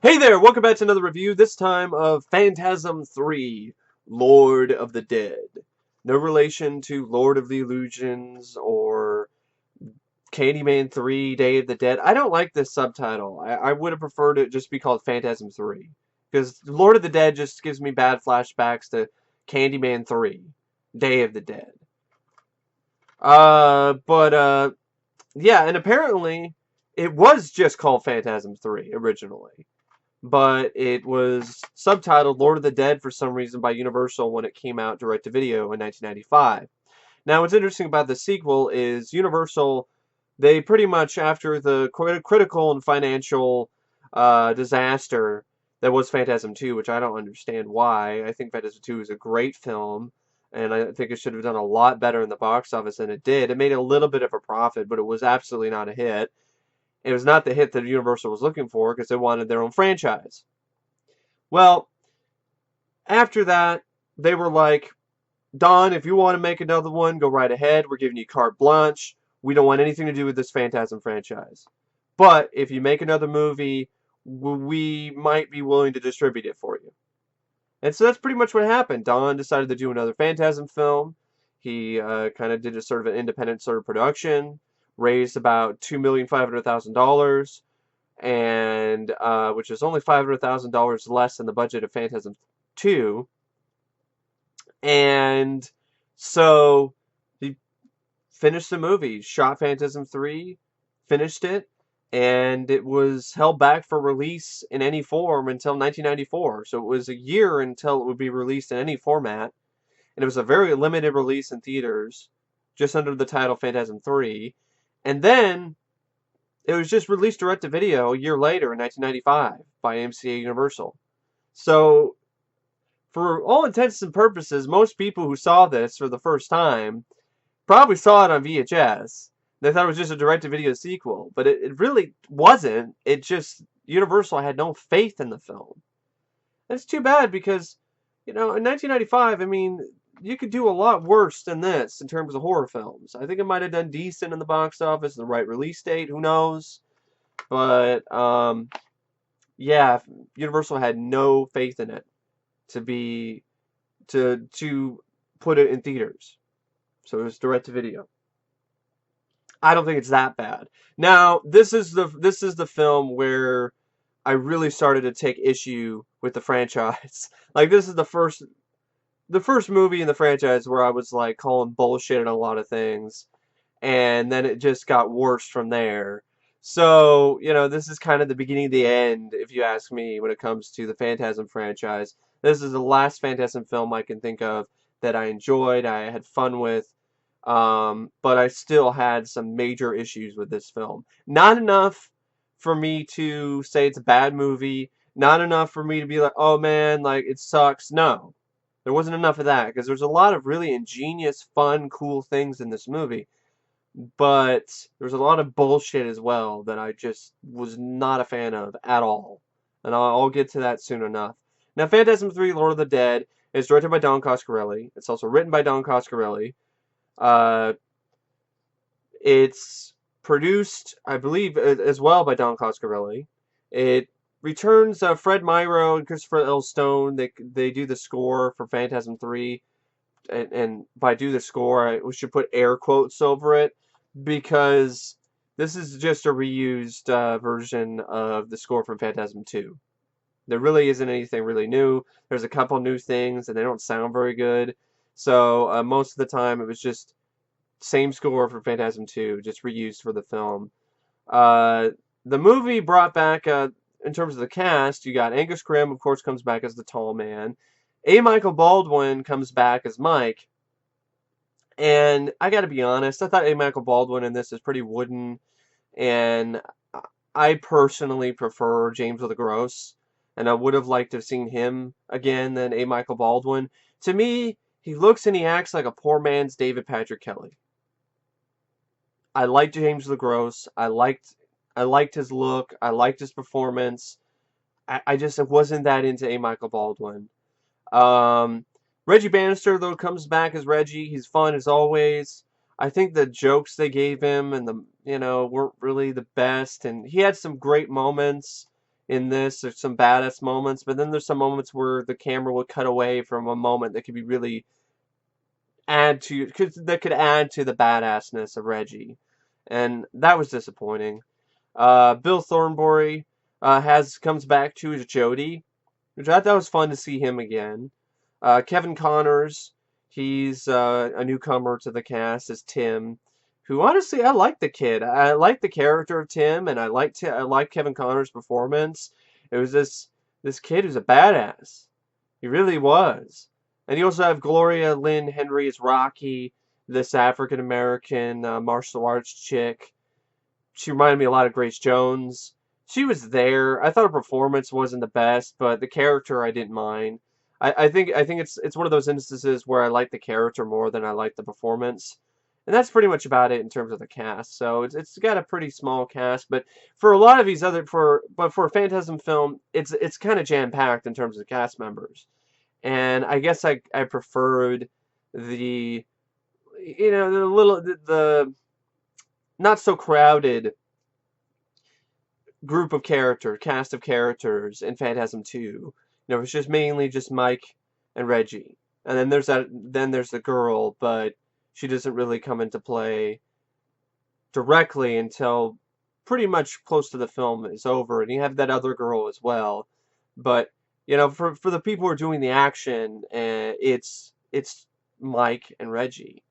Hey there, welcome back to another review, this time of Phantasm III, Lord of the Dead. No relation to Lord of the Illusions or Candyman 3, Day of the Dead. I don't like this subtitle. I would have preferred it just be called Phantasm 3. Because Lord of the Dead just gives me bad flashbacks to Candyman 3, Day of the Dead. But yeah, and apparently it was just called Phantasm 3 originally. But it was subtitled Lord of the Dead for some reason by Universal when it came out direct to video in 1995. Now, what's interesting about the sequel is Universal, they pretty much, after the critical and financial disaster that was Phantasm 2, which I don't understand why. I think Phantasm 2 is a great film, and I think it should have done a lot better in the box office than it did. It made a little bit of a profit, but it was absolutely not a hit. It was not the hit that Universal was looking for because they wanted their own franchise. Well, after that, they were like, Don, if you want to make another one, go right ahead. We're giving you carte blanche. We don't want anything to do with this Phantasm franchise. But if you make another movie, we might be willing to distribute it for you. And so that's pretty much what happened. Don decided to do another Phantasm film. He kind of did a sort of an independent sort of production, raised about $2,500,000, and which is only $500,000 less than the budget of Phantasm 2. And so he finished the movie, shot Phantasm 3, finished it, and it was held back for release in any form until 1994. So it was a year until it would be released in any format. And it was a very limited release in theaters, just under the title Phantasm 3. And then it was just released direct to video a year later in 1995 by MCA Universal. So for all intents and purposes, most people who saw this for the first time probably saw it on VHS. They thought it was just a direct-to-video sequel, but it really wasn't. It just, Universal had no faith in the film. And it's too bad because, in 1995, I mean, you could do a lot worse than this in terms of horror films. I think it might have done decent in the box office, the right release date, who knows? But, yeah, Universal had no faith in it to be to put it in theaters. So it was direct to video. I don't think it's that bad. Now, this is the film where I really started to take issue with the franchise. Like this is the first movie in the franchise where I was like calling bullshit on a lot of things, and then it just got worse from there. So, this is kind of the beginning of the end, if you ask me, when it comes to the Phantasm franchise. This is the last Phantasm film I can think of that I enjoyed, I had fun with, but I still had some major issues with this film. Not enough for me to say it's a bad movie, not enough for me to be like, oh man, like, it sucks. No, there wasn't enough of that, because there's a lot of really ingenious, fun, cool things in this movie. But there's a lot of bullshit as well that I just was not a fan of at all. And I'll get to that soon enough. Now, Phantasm 3, Lord of the Dead is directed by Don Coscarelli. It's also written by Don Coscarelli. Uh, it's produced, I believe, as well by Don Coscarelli. It returns Fred Myrow and Christopher L. Stone. They do the score for Phantasm 3. And by do the score, we should put air quotes over it, because this is just a reused version of the score from Phantasm 2. There really isn't anything really new. There's a couple new things, and they don't sound very good. So most of the time, it was just same score for Phantasm 2, just reused for the film. Uh, the movie brought back, in terms of the cast, you got Angus Scrimm, of course, comes back as the tall man. A. Michael Baldwin comes back as Mike. And I gotta be honest, I thought A. Michael Baldwin in this is pretty wooden, and I personally prefer James LeGros, and I would have liked to have seen him again than A. Michael Baldwin. To me, he looks and he acts like a poor man's David Patrick Kelly. I liked James LeGros. I liked his look. I liked his performance. I just wasn't that into A. Michael Baldwin. Um, Reggie Bannister, though, comes back as Reggie. He's fun as always. I think the jokes they gave him and weren't really the best. And he had some great moments in this. There's some badass moments, but then there's some moments where the camera would cut away from a moment that could be really that could add to the badassness of Reggie, and that was disappointing. Bill Thornbury comes back to as Jody, which I thought was fun to see him again. Kevin Connors, he's a newcomer to the cast as Tim, who honestly I like the kid. I like the character of Tim, and I like Kevin Connors' performance. It was this kid who's a badass. He really was. And you also have Gloria Lynne Henry as Rocky, this African American martial arts chick. She reminded me a lot of Grace Jones. She was there. I thought her performance wasn't the best, but the character I didn't mind. I think it's one of those instances where I like the character more than I like the performance. And that's pretty much about it in terms of the cast. So it's got a pretty small cast, but for a lot of these for a Phantasm film, it's kind of jam packed in terms of cast members. And I guess I preferred the the not so crowded cast of characters in Phantasm 2. It's just mainly just Mike and Reggie. And then there's the girl, but she doesn't really come into play directly until pretty much close to the film is over. And you have that other girl as well. But, for the people who are doing the action, it's Mike and Reggie.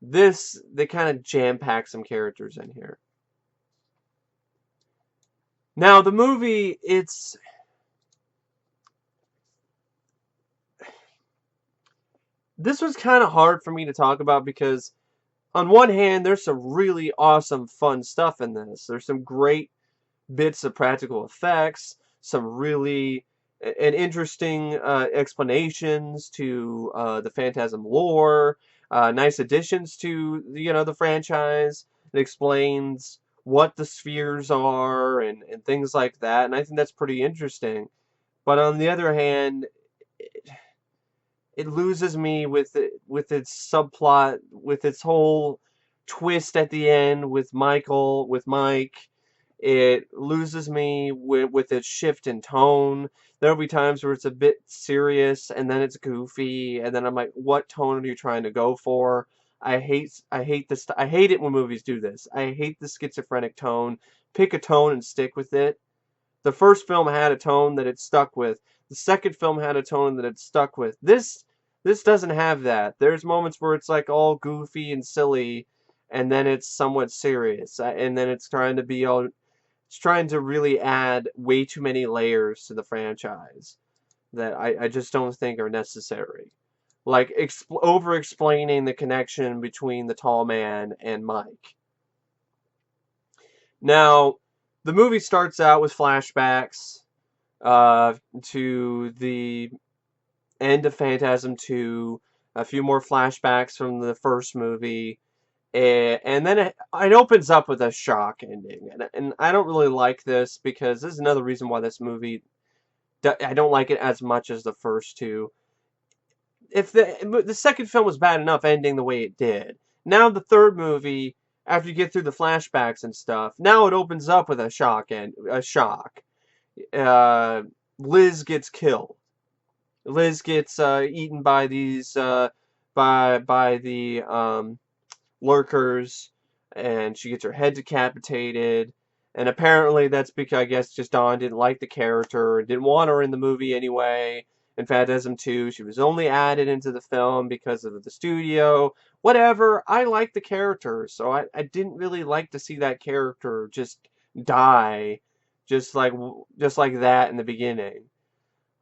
They kind of jam-pack some characters in here. Now, the movie, this was kind of hard for me to talk about because, on one hand, there's some really awesome, fun stuff in this. There's some great bits of practical effects, some really and interesting explanations to the Phantasm lore, nice additions to the franchise. It explains what the spheres are and things like that, and I think that's pretty interesting. But on the other hand, it loses me with its subplot, with its whole twist at the end with Mike. It loses me with its shift in tone. There'll be times where it's a bit serious and then it's goofy, and then I'm like, what tone are you trying to go for? I hate it when movies do this. I hate the schizophrenic tone. Pick a tone and stick with it. The first film had a tone that it stuck with. The second film had a tone that it stuck with. This doesn't have that. There's moments where it's like all goofy and silly, and then it's somewhat serious, and then it's trying to really add way too many layers to the franchise that I just don't think are necessary. Like over-explaining the connection between the tall man and Mike. Now, the movie starts out with flashbacks to the end of Phantasm 2, a few more flashbacks from the first movie, and then it opens up with a shock ending. And I don't really like this because this is another reason why this movie, I don't like it as much as the first two. If the second film was bad enough ending the way it did, now the third movie, after you get through the flashbacks and stuff, now it opens up with a shock. Liz gets killed. Liz gets eaten by these by the lurkers, and she gets her head decapitated. And apparently that's because I guess just Don didn't like the character and didn't want her in the movie anyway. In Phantasm 2, she was only added into the film because of the studio. Whatever, I like the character, so I didn't really like to see that character just die, just like that in the beginning.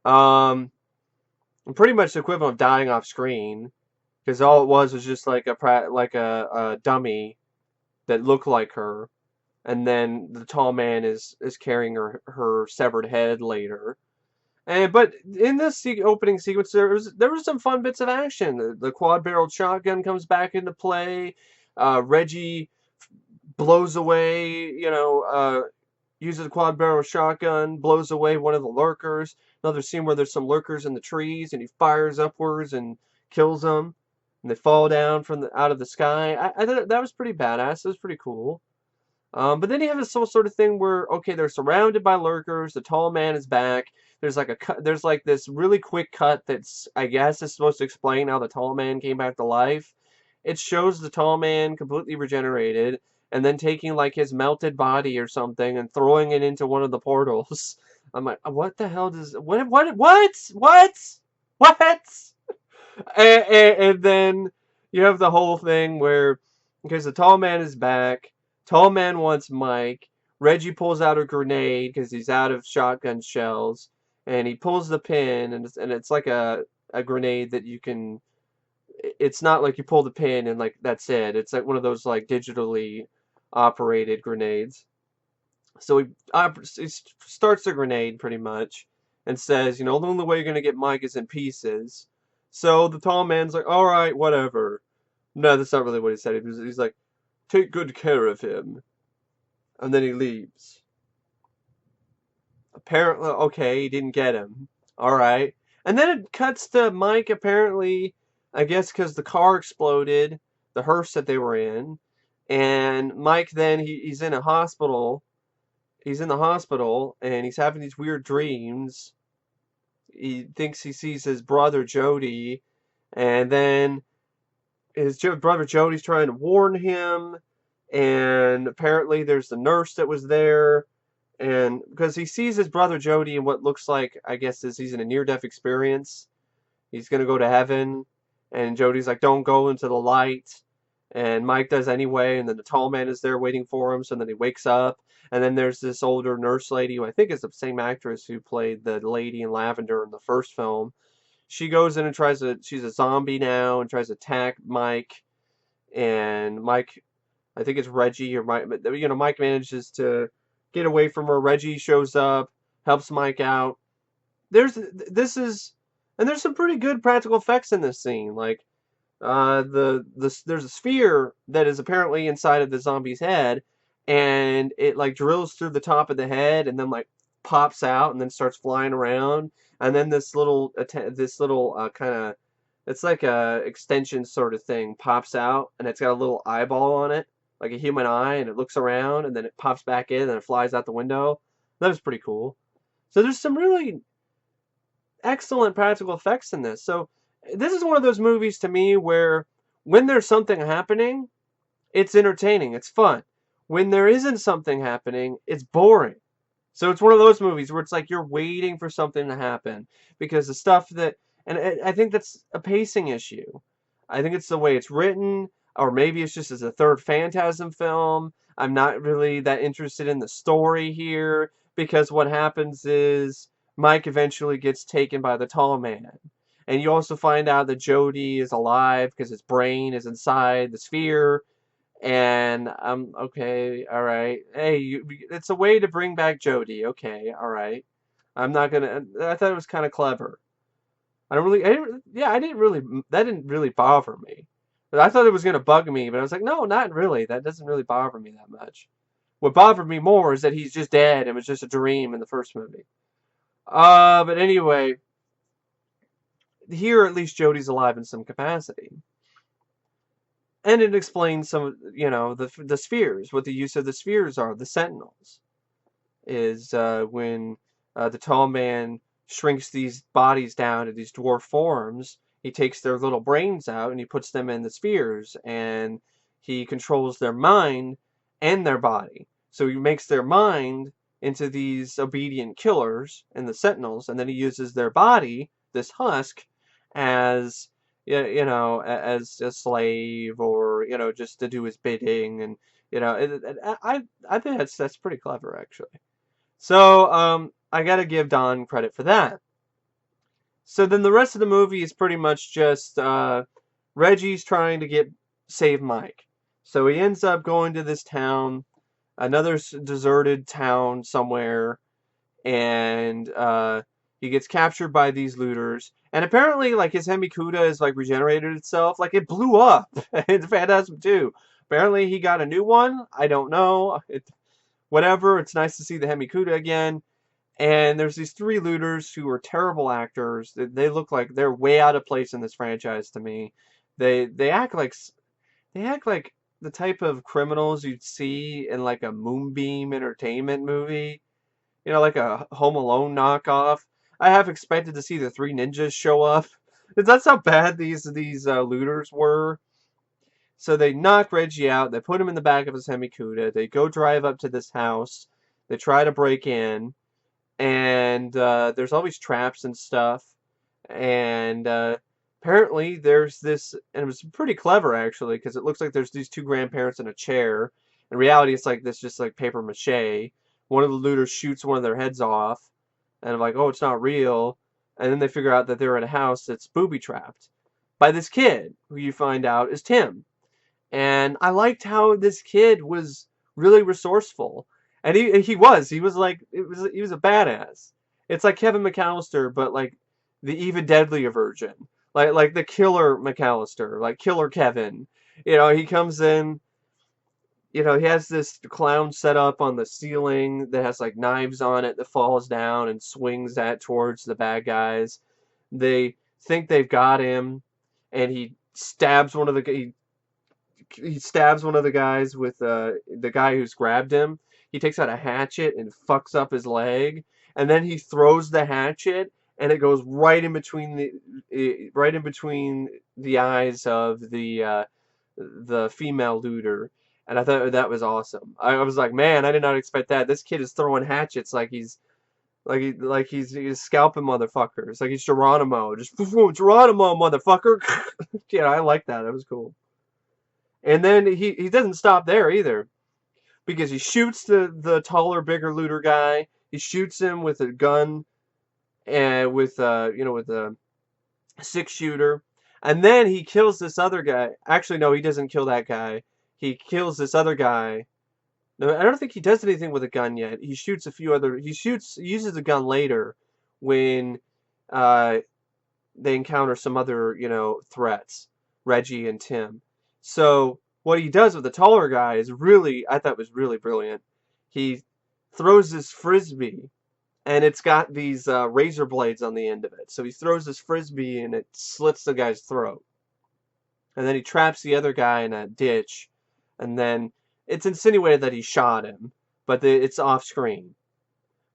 Pretty much the equivalent of dying off screen, because all it was just like a dummy that looked like her, and then the tall man is carrying her severed head later. But in this opening sequence, there was some fun bits of action. The quad-barreled shotgun comes back into play. Reggie blows away, uses a quad-barrel shotgun, blows away one of the lurkers. Another scene where there's some lurkers in the trees, and he fires upwards and kills them, and they fall down out of the sky. I thought that was pretty badass. It was pretty cool. But then you have this whole sort of thing where, okay, they're surrounded by lurkers. The tall man is back. There's like a cut. There's like this really quick cut that's, I guess, is supposed to explain how the tall man came back to life. It shows the tall man completely regenerated, and then taking like his melted body or something and throwing it into one of the portals. I'm like, what the hell does what? And then you have the whole thing where, because the tall man is back, tall man wants Mike. Reggie pulls out a grenade because he's out of shotgun shells, and he pulls the pin, and it's like a grenade that you can. It's not like you pull the pin and like that's it. It's like one of those like digitally operated grenades. So he starts the grenade pretty much and says, the only way you're going to get Mike is in pieces. So the tall man's like, all right, whatever. No, that's not really what he said. He's like, take good care of him. And then he leaves. Apparently, okay, he didn't get him. All right. And then it cuts to Mike, apparently, I guess because the car exploded, the hearse that they were in. And Mike then, he's in a hospital. He's in the hospital, and he's having these weird dreams. He thinks he sees his brother Jody, and then his brother Jody's trying to warn him, and apparently there's the nurse that was there, and because he sees his brother Jody in what looks like, I guess, is he's in a near-death experience. He's gonna go to heaven, and Jody's like, don't go into the light. And Mike does anyway, and then the tall man is there waiting for him, so then he wakes up. And then there's this older nurse lady, who I think is the same actress who played the lady in Lavender in the first film. She goes in and she's a zombie now, and tries to attack Mike. And Mike, I think it's Reggie, or Mike, Mike manages to get away from her. Reggie shows up, helps Mike out. There's some pretty good practical effects in this scene. Like, there's a sphere that is apparently inside of the zombie's head, and it like drills through the top of the head and then like pops out and then starts flying around, and then this little kind of, it's like a extension sort of thing, pops out, and it's got a little eyeball on it, like a human eye, and it looks around and then it pops back in and it flies out the window. That was pretty cool. So there's some really excellent practical effects in this. So this is one of those movies to me where when there's something happening, it's entertaining, it's fun. When there isn't something happening, it's boring. So it's one of those movies where it's like you're waiting for something to happen, because the stuff that, and I think that's a pacing issue. I think it's the way it's written, or maybe it's just as a third Phantasm film. I'm not really that interested in the story here, because what happens is Mike eventually gets taken by the tall man. And you also find out that Jody is alive because his brain is inside the sphere. And okay, all right. Hey, it's a way to bring back Jody. Okay, all right. I'm not gonna. I thought it was kind of clever. I didn't really. That didn't really bother me. But I thought it was gonna bug me, but I was like, no, not really. That doesn't really bother me that much. What bothered me more is that he's just dead. It was just a dream in the first movie. But anyway, here at least Jody's alive in some capacity. And it explains some, the spheres, what the use of the spheres are. The Sentinels is when the tall man shrinks these bodies down to these dwarf forms. He takes their little brains out and he puts them in the spheres, and he controls their mind and their body. So he makes their mind into these obedient killers and the Sentinels, and then he uses their body, this husk, as as a slave, or just to do his bidding, and I think that's pretty clever actually. So I got to give Don credit for that. So then the rest of the movie is pretty much just Reggie's trying to save Mike. So he ends up going to this town, another deserted town somewhere, and he gets captured by these looters. And apparently, like, his Hemikuta is, like, regenerated itself. Like, it blew up in Phantasm II. Apparently, he got a new one. I don't know. Whatever. It's nice to see the Hemikuta again. And there's these three looters who are terrible actors. They look like they're way out of place in this franchise to me. They act like the type of criminals you'd see in like a Moonbeam Entertainment movie, like a Home Alone knockoff. I half expected to see the Three Ninjas show up. That's how bad these looters were. So they knock Reggie out. They put him in the back of a semi-cuda. They go drive up to this house. They try to break in, and there's always traps and stuff. And apparently there's this, and it was pretty clever actually, because it looks like there's these two grandparents in a chair. In reality, it's like this, just like paper mache. One of the looters shoots one of their heads off, and I'm like, oh, it's not real. And then they figure out that they're in a house that's booby trapped by this kid, who you find out is Tim. And I liked how this kid was really resourceful, and he was like, he was a badass. It's like Kevin McAllister, but like the even deadlier version, like the killer McAllister, like Killer Kevin. He comes in. He has this clown set up on the ceiling that has like knives on it that falls down and swings that towards the bad guys. They think they've got him, and he stabs one of the guys with the guy who's grabbed him. He takes out a hatchet and fucks up his leg, and then he throws the hatchet, and it goes right in between the eyes of the female looter. And I thought that was awesome. I was like, man, I did not expect that. This kid is throwing hatchets like he's scalping motherfuckers. Like he's Geronimo, just Geronimo, motherfucker. I like that. That was cool. And then he doesn't stop there either, because he shoots the taller, bigger looter guy. He shoots him with a gun, and with a 6-shooter, and then he kills this other guy. Actually, no, he doesn't kill that guy. He kills this other guy. No, I don't think he does anything with a gun yet. He shoots a few other. Uses a gun later when uh, they encounter some other threats, Reggie and Tim. So what he does with the taller guy is really, I thought, was really brilliant. He throws this frisbee, and it's got these razor blades on the end of it. So he throws this frisbee, and it slits the guy's throat. And then he traps the other guy in a ditch, and then it's insinuated that he shot him, but it's off screen.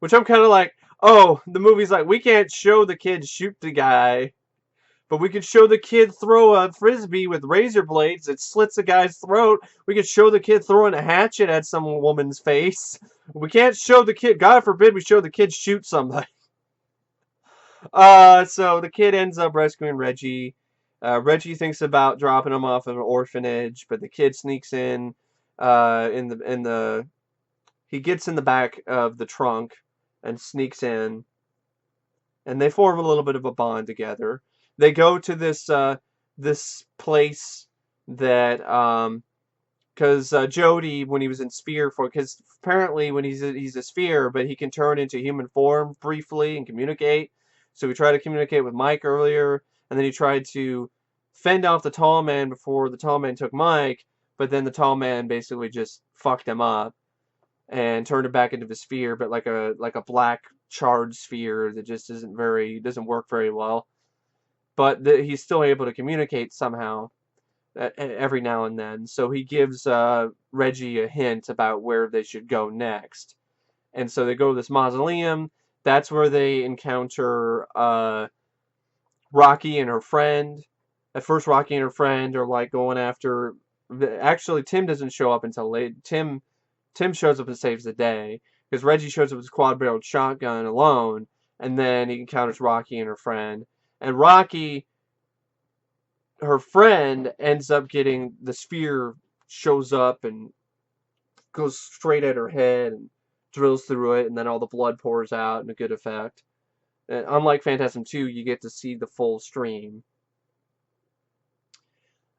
Which I'm kind of like, oh, the movie's like, we can't show the kid shoot the guy, but we could show the kid throw a frisbee with razor blades that slits the guy's throat. We could show the kid throwing a hatchet at some woman's face. We can't show the kid, God forbid we show the kid shoot somebody. So the kid ends up rescuing Reggie. Reggie thinks about dropping him off at an orphanage, but the kid sneaks in he gets in the back of the trunk and sneaks in, and they form a little bit of a bond together. They go to this place that because Jody, when he was in Sphere, because apparently when he's a Sphere, but he can turn into human form briefly and communicate. So he tried to communicate with Mike earlier, and then he tried to fend off the tall man before the tall man took Mike, but then the tall man basically just fucked him up and turned him back into the Sphere, but like a black charred sphere that just doesn't work very well. But he's still able to communicate somehow every now and then. So he gives Reggie a hint about where they should go next. And so they go to this mausoleum. That's where they encounter Rocky and her friend. At first, Rocky and her friend are like going after. Actually, Tim doesn't show up until late. Tim shows up and saves the day, because Reggie shows up with his quad-barreled shotgun alone, and then he encounters Rocky and her friend. And Rocky, her friend, ends up getting the sphere, shows up and goes straight at her head and drills through it, and then all the blood pours out in a good effect. And unlike Phantasm II, you get to see the full stream.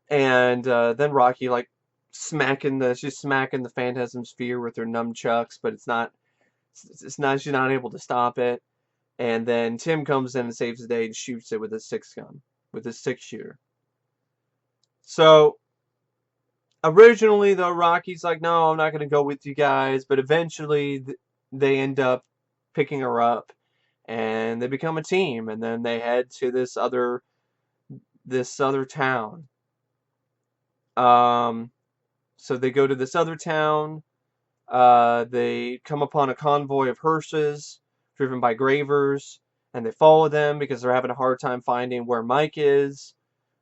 And then Rocky, like, she's smacking the Phantasm sphere with her nunchucks, but she's not able to stop it. And then Tim comes in and saves the day and shoots it with his 6-shooter. So originally, though, Rocky's like, no, I'm not going to go with you guys. But eventually, they end up picking her up, and they become a team. And then they head to this other town. So they go to this other town. They come upon a convoy of hearses driven by gravers, and they follow them because they're having a hard time finding where Mike is.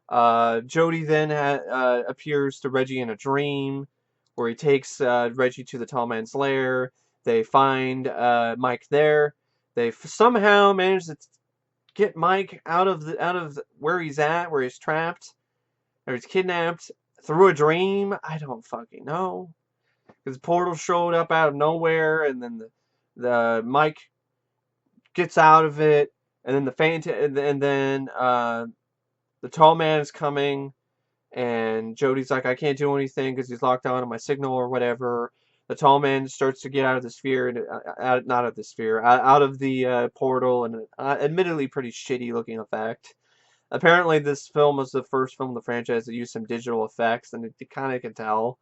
Jody then appears to Reggie in a dream, where he takes Reggie to the tall man's lair. They find Mike there. They somehow manage to get Mike out of where he's at, where he's trapped, or he's kidnapped through a dream. I don't fucking know. Because the portal showed up out of nowhere, and then the Mike gets out of it, and then the tall man is coming, and Jody's like, I can't do anything because he's locked on my signal or whatever. The tall man starts to get out of the sphere, and not out of the sphere, out of the portal, and admittedly pretty shitty looking effect. Apparently, this film was the first film in the franchise that used some digital effects, and it kind of can tell.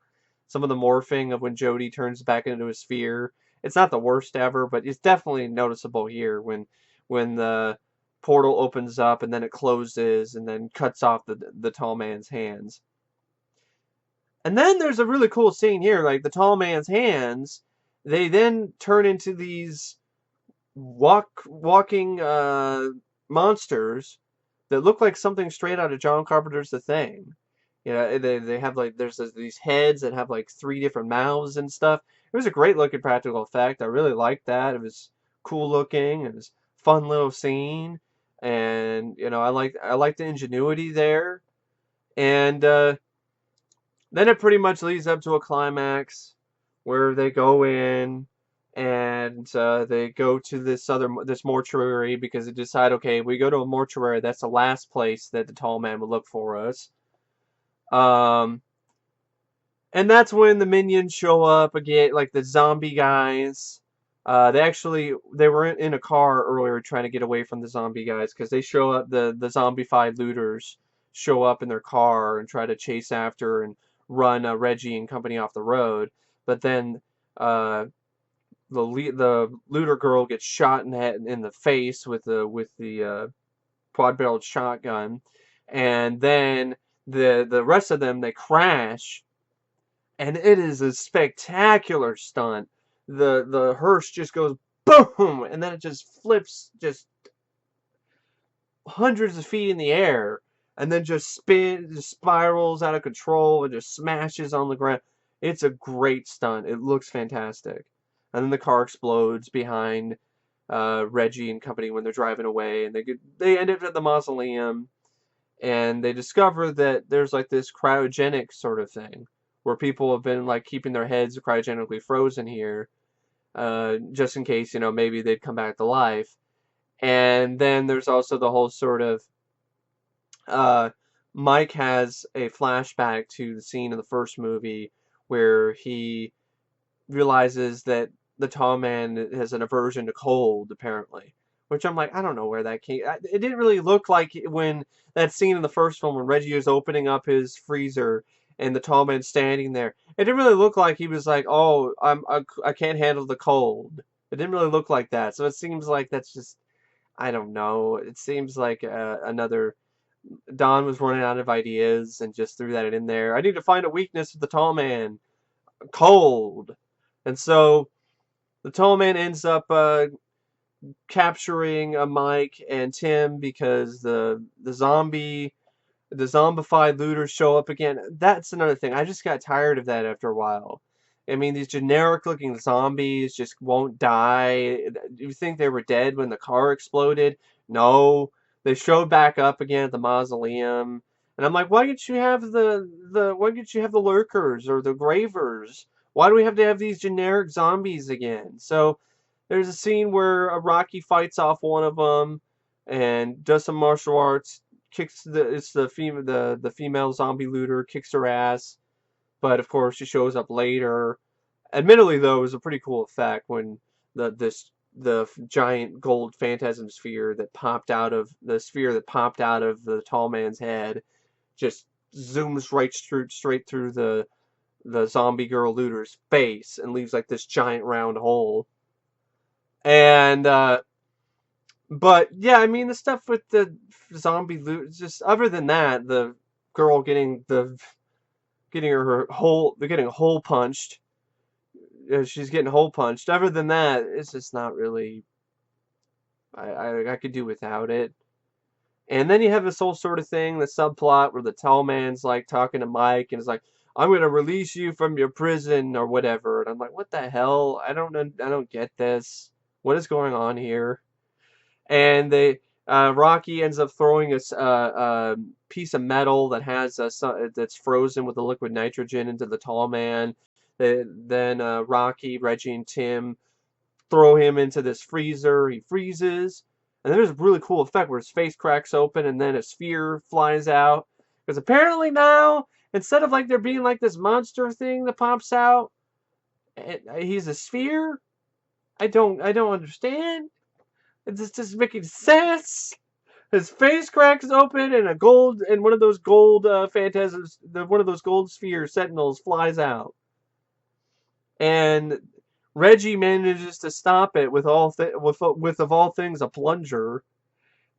Some of the morphing of when Jody turns back into a sphere. It's not the worst ever, but it's definitely noticeable here when the portal opens up and then it closes and then cuts off the tall man's hands. And then there's a really cool scene here, like the tall man's hands, they then turn into these walking monsters that look like something straight out of John Carpenter's The Thing. You know, they have like there's these heads that have like 3 different mouths and stuff. It was a great looking practical effect. I really liked that. It was cool looking. It was a fun little scene, and you know I like the ingenuity there. And then it pretty much leads up to a climax where they go in and they go to this mortuary because they decide, okay, we go to a mortuary. That's the last place that the tall man would look for us. Um, and that's when the minions show up again, like the zombie guys. They were in a car earlier trying to get away from the zombie guys because they show up, the zombified looters show up in their car and try to chase after and run Reggie and company off the road. But then uh, the looter girl gets shot in the face with the quad-barreled shotgun, and then the rest of them, they crash, and it is a spectacular stunt. The hearse just goes boom, and then it just flips just hundreds of feet in the air, and then just spirals out of control and just smashes on the ground. It's a great stunt. It looks fantastic. And then the car explodes behind Reggie and company when they're driving away, and they end up at the mausoleum, and they discover that there's like this cryogenic sort of thing where people have been like keeping their heads cryogenically frozen here, just in case, you know, maybe they'd come back to life. And then there's also the whole sort of uh, Mike has a flashback to the scene in the first movie where he realizes that the tall man has an aversion to cold, apparently. Which I'm like, I don't know where that came. It didn't really look like when that scene in the first film when Reggie was opening up his freezer and the tall man standing there. It didn't really look like he was like, oh, I can't handle the cold. It didn't really look like that. So it seems like that's just, I don't know. It seems like another Don was running out of ideas and just threw that in there. I need to find a weakness of the tall man. Cold. And so the tall man ends up capturing Mike and Tim because the zombified looters show up again. That's another thing. I just got tired of that after a while. I mean, these generic looking zombies just won't die. Do you think they were dead when the car exploded? No. They showed back up again at the mausoleum. And I'm like, why didn't you have the lurkers or the gravers? Why do we have to have these generic zombies again? So there's a scene where a Rocky fights off one of them and does some martial arts, the female zombie looter kicks her ass, but of course she shows up later. Admittedly, though, it was a pretty cool effect when the giant gold phantasm sphere that popped out of the tall man's head just zooms straight through the zombie girl looter's face and leaves like this giant round hole. And but yeah, I mean the stuff with the zombie loot, just other than that, the girl getting they're getting hole punched. She's getting hole punched. Other than that, it's just not really. I could do without it. And then you have this whole sort of thing, the subplot where the tall man's like talking to Mike and is like, "I'm gonna release you from your prison or whatever." And I'm like, "What the hell? I don't get this. What is going on here?" And Rocky ends up throwing a piece of metal that has that's frozen with the liquid nitrogen into the tall man. Then Rocky, Reggie, and Tim throw him into this freezer. He freezes. And then there's a really cool effect where his face cracks open and then a sphere flies out. Because apparently now, instead of like there being like this monster thing that pops out, he's a sphere. I don't understand. It's just making sense. His face cracks open and one of those gold phantasms, one of those gold sphere sentinels flies out. And Reggie manages to stop it with with of all things a plunger,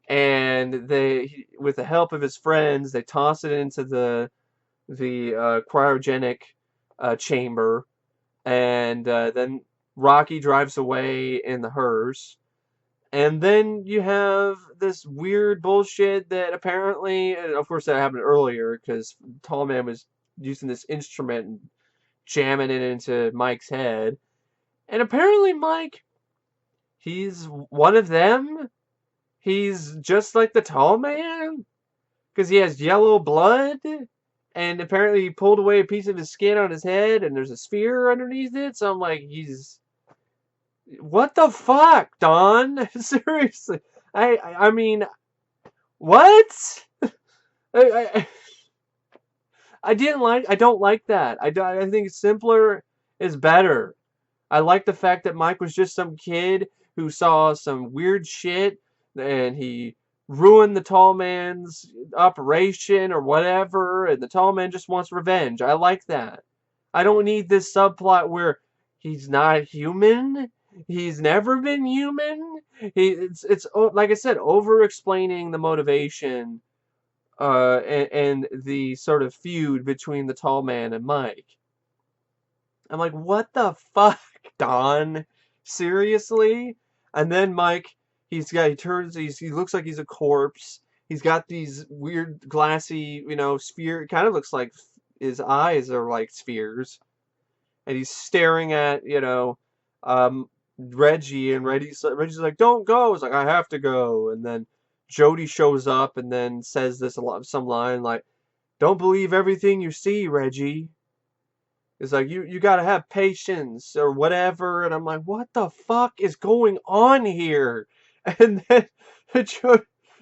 and with the help of his friends, they toss it into the cryogenic chamber, and then Rocky drives away in the hearse, and then you have this weird bullshit that apparently, and of course that happened earlier because Tall Man was using this instrument and jamming it into Mike's head. And apparently Mike, he's one of them. He's just like the tall man. Because he has yellow blood. And apparently he pulled away a piece of his skin on his head and there's a sphere underneath it. So I'm like, what the fuck, Don? Seriously. I mean, what? I, I don't like that. I think simpler is better. I like the fact that Mike was just some kid who saw some weird shit and he ruined the tall man's operation or whatever, and the tall man just wants revenge. I like that. I don't need this subplot where he's not human. He's never been human. It's like I said, over explaining the motivation and the sort of feud between the tall man and Mike. I'm like, what the fuck, Don? Seriously? And then Mike, he looks like he's a corpse. He's got these weird glassy, sphere. It kind of looks like his eyes are like spheres. And he's staring at, Reggie, and Reggie's like, "Don't go." It's like, "I have to go." And then Jody shows up and then says some line like, "Don't believe everything you see, Reggie." It's like, you gotta have patience or whatever. And I'm like, what the fuck is going on here? And then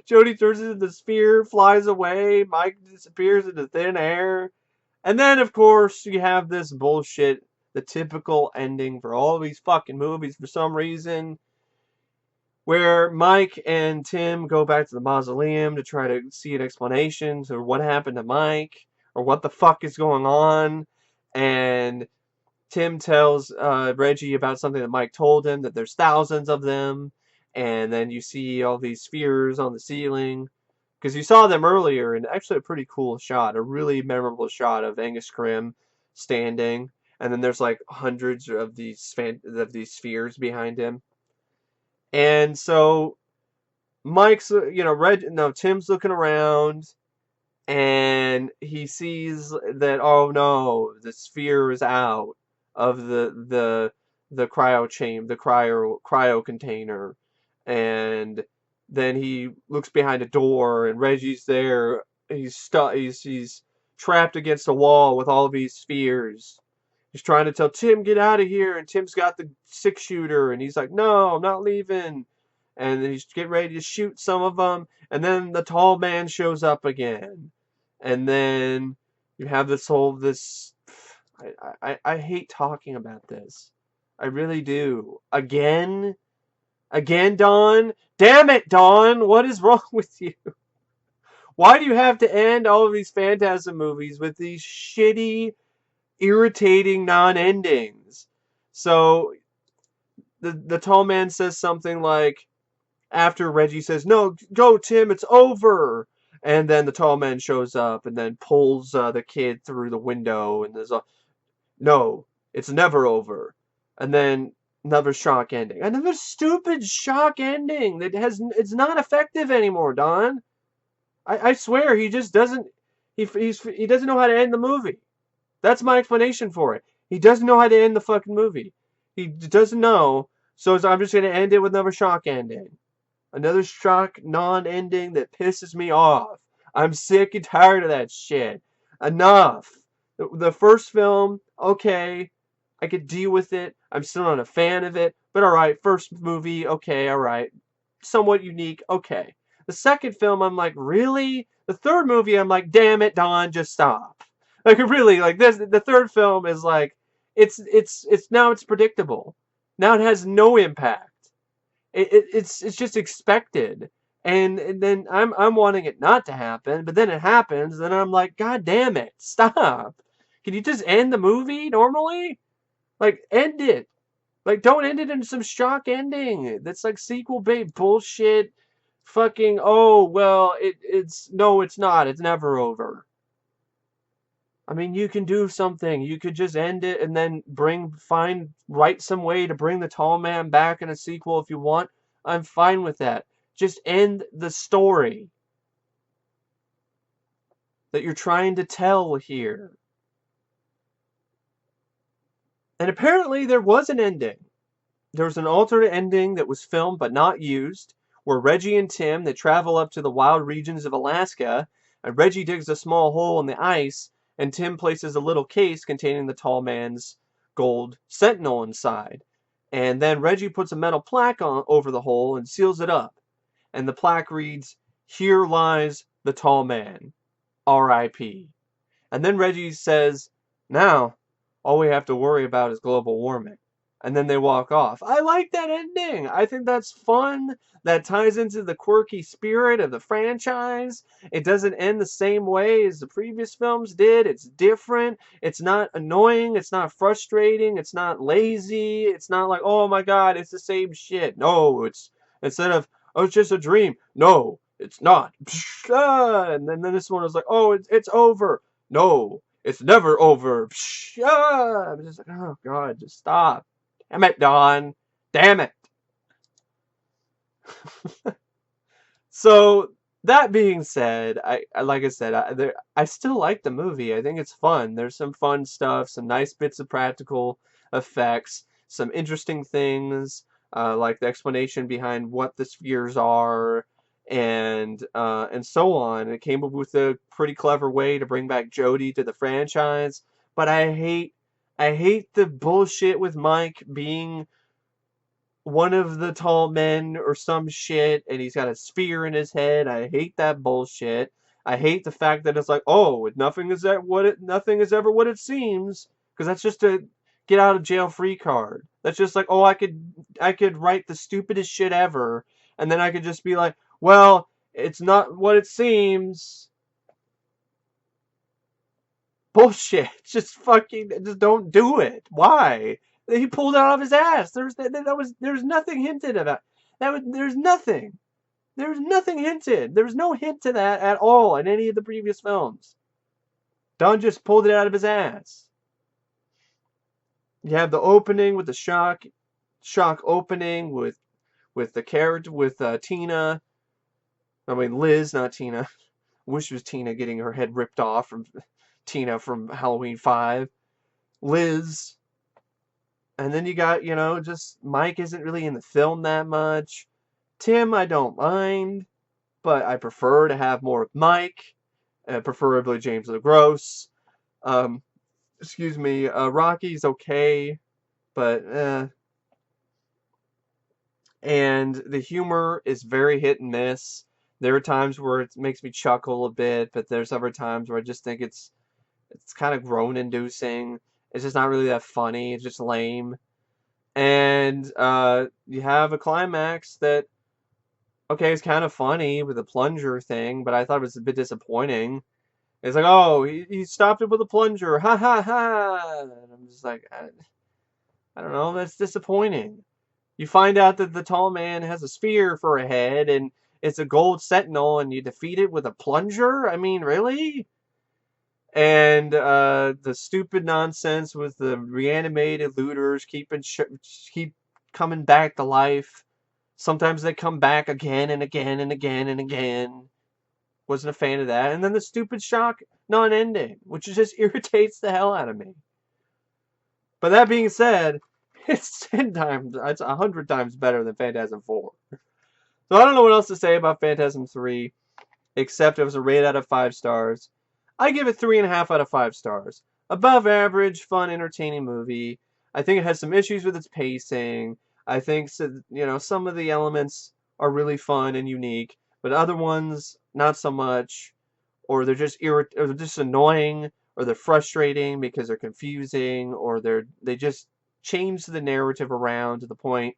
Jody turns into the sphere, flies away, Mike disappears into thin air. And then, of course, you have this bullshit, the typical ending for all these fucking movies for some reason, where Mike and Tim go back to the mausoleum to try to see an explanation to what happened to Mike or what the fuck is going on. And Tim tells Reggie about something that Mike told him, that there's thousands of them. And then you see all these spheres on the ceiling. Because you saw them earlier, and actually a pretty cool shot, a really memorable shot of Angus Scrimm standing. And then there's like hundreds of these spheres behind him. And so Tim's looking around. And he sees that, oh no, the sphere is out of the cryo container, and then he looks behind a door and Reggie's there. He's stuck. He's trapped against a wall with all of these spheres. He's trying to tell Tim, get out of here, and Tim's got the 6-shooter, and he's like, no, I'm not leaving. And then he's getting ready to shoot some of them, and then the tall man shows up again. And then you have I hate talking about this. I really do. Again, Don? Damn it, Don! What is wrong with you? Why do you have to end all of these Phantasm movies with these shitty, irritating non-endings? So, the tall man says something like, after Reggie says, no, go, Tim, it's over. And then the tall man shows up and then pulls the kid through the window, and there's a no, it's never over. And then another shock ending. Another stupid shock ending that it's not effective anymore, Don. I swear he just doesn't he doesn't know how to end the movie. That's my explanation for it. He doesn't know how to end the fucking movie. He doesn't know, so I'm just gonna end it with another shock ending. Another shock non-ending that pisses me off. I'm sick and tired of that shit. Enough. The first film, okay, I could deal with it. I'm still not a fan of it, but alright, first movie, okay, alright. Somewhat unique, okay. The second film, I'm like, really? The third movie, I'm like, damn it, Don, just stop. Like, really, like this, the third film is like, now it's predictable. Now it has no impact. It's just expected, and then I'm wanting it not to happen, but then it happens, and I'm like, God damn it, stop! Can you just end the movie normally? Like, end it. Like, don't end it in some shock ending. That's like sequel bait bullshit. Fucking, oh well, it's no, it's not. It's never over. I mean, you can do something. You could just end it and then write some way to bring the tall man back in a sequel if you want. I'm fine with that. Just end the story that you're trying to tell here. And apparently there was an ending. There was an alternate ending that was filmed but not used, where Reggie and Tim, they travel up to the wild regions of Alaska, and Reggie digs a small hole in the ice, and Tim places a little case containing the tall man's gold sentinel inside. And then Reggie puts a metal plaque over the hole and seals it up. And the plaque reads, "Here lies the tall man, R.I.P." And then Reggie says, "Now, all we have to worry about is global warming." And then they walk off. I like that ending. I think that's fun. That ties into the quirky spirit of the franchise. It doesn't end the same way as the previous films did. It's different. It's not annoying. It's not frustrating. It's not lazy. It's not like, oh my God, it's the same shit. No, it's instead of, oh, it's just a dream. No, it's not. And then this one was like, oh, it's over. No, it's never over. I'm just like, oh God, just stop. Damn it, Don. Damn it. So that being said, I like I said, I still like the movie. I think it's fun. There's some fun stuff, some nice bits of practical effects, some interesting things, like the explanation behind what the spheres are, and so on. It came up with a pretty clever way to bring back Jodie to the franchise. But I hate the bullshit with Mike being one of the tall men or some shit, and he's got a spear in his head. I hate that bullshit. I hate the fact that it's like, oh, nothing is ever what it seems, because that's just a get out of jail free card. That's just like, oh, I could write the stupidest shit ever, and then I could just be like, well, it's not what it seems. Bullshit. Just don't do it. Why? He pulled it out of his ass. There's nothing hinted about. There's nothing. There's nothing hinted. There's no hint to that at all in any of the previous films. Don just pulled it out of his ass. You have the opening with the shock opening with the character with Tina. I mean Liz, not Tina. Wish it was Tina getting her head ripped off from Tina from Halloween 5. Liz. And then you got, just Mike isn't really in the film that much. Tim, I don't mind, but I prefer to have more of Mike, preferably James LeGros. Excuse me, Rocky's okay, but and the humor is very hit and miss. There are times where it makes me chuckle a bit, but there's other times where I just think it's kind of groan-inducing. It's just not really that funny. It's just lame. And you have a climax that, okay, it's kind of funny with the plunger thing, but I thought it was a bit disappointing. It's like, oh, he stopped it with a plunger. Ha ha ha. And I'm just like, I don't know. That's disappointing. You find out that the tall man has a spear for a head, and it's a gold sentinel and you defeat it with a plunger? I mean, really? And the stupid nonsense with the reanimated looters keep coming back to life. Sometimes they come back again and again and again and again. Wasn't a fan of that. And then the stupid shock non-ending, which just irritates the hell out of me. But that being said, it's 100 times better than Phantasm 4. So I don't know what else to say about Phantasm 3, except it was a rated out of 5 stars. I give it 3.5 out of 5 stars. Above average, fun, entertaining movie. I think it has some issues with its pacing. I think some of the elements are really fun and unique, but other ones not so much, or they're just annoying, or they're frustrating because they're confusing, or they just change the narrative around to the point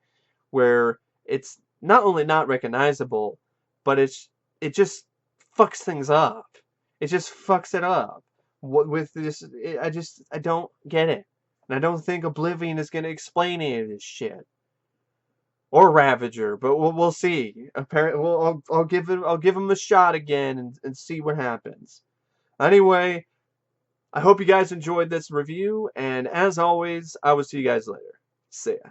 where it's not only not recognizable, but it just fucks things up. It just fucks it up. With this, I don't get it, and I don't think Oblivion is gonna explain any of this shit, or Ravager, but we'll see. Apparently, I'll give him a shot again and see what happens. Anyway, I hope you guys enjoyed this review, and as always, I will see you guys later. See ya.